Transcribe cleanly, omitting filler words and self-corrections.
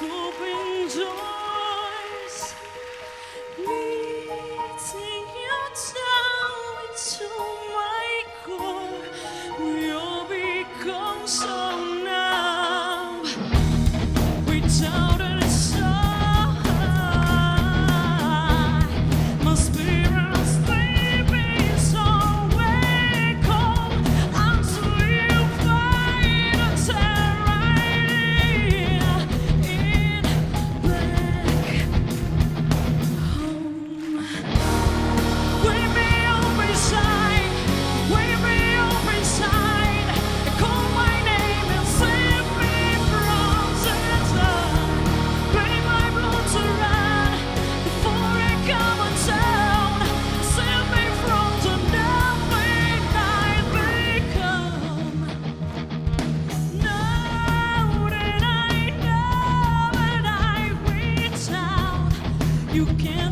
open doors, leading you down into my core. You'll become so numb without a sign. My spirit's sleeping, so wake up until you find a serenity in black home. Wake me up inside, wake me up inside. Call my name and save me from the dark. Pay my blood to run before I come on down. Save me from the nothing I've become. Now that I know that I reach out, you can.